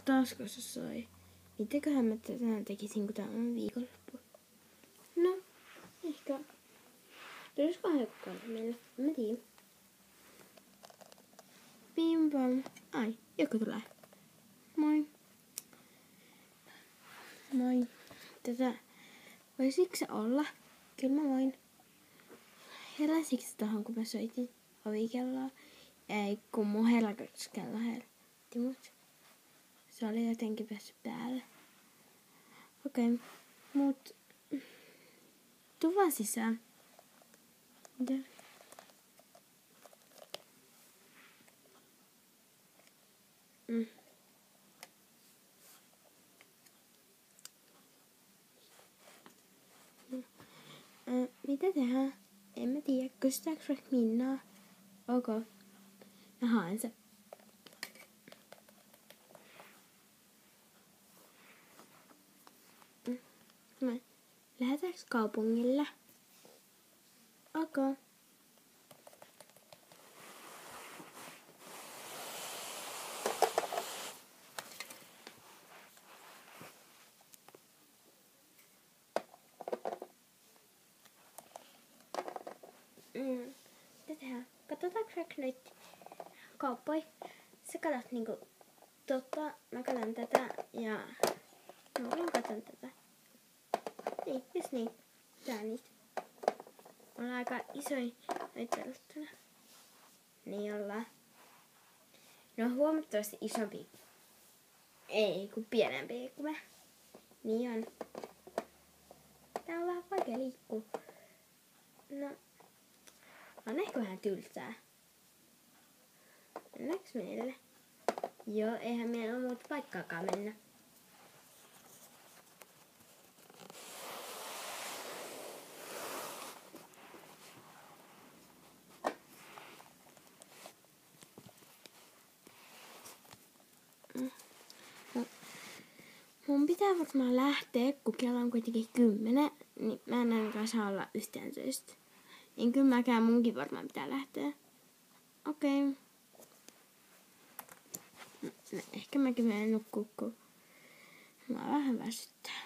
taasko se soi? Mitäköhän mä tänään tekisin, kun tää on viikonloppu? No, ehkä. Tulisikohan joku meille? Mä tiedän. Bim bam. Ai, joku tulee. Moi. Moi. Voisitko se olla? Kyllä mä voin. Heräsikö tohon, kun mä soitin ovikelloa? Ei, kun mun herätyskello herätti mut. Se oli jotenkin päässyt päälle. Okei, mut tuu vaan sisään. Mitä? Mitä tehdään? En mä tiedä. Kysytäänkö vaikka Minnaa? Ok. Mä haen se. Lähdetäänkö kaupungille? Ok. Mitä tehdään? Katsotaanko vaikka nyt kauppoja? Sä katsot niinku mä katson tätä ja mä katson tätä. Niin, just niin. Tää niitä. On aika isoja noita verrattuna. Niin ollaan. Ne on huomattavasti isompi. Ei, kun pienempi kuin mä. Niin on. Tää on vähän vaikea liikkua. No. On ehkä vähän tylsää. Mennäänkö meille? Joo, eihän meillä ole muuta paikkaakaan mennä. Mun pitää varmaan lähteä, kun kello on kuitenkin 10, niin mä en ainakaan saa olla yhtään töistä. Niin kyllä munkin varmaan pitää lähteä. Okei. No, ehkä mäkin menen nukkuu, kun mä vähän väsyttää.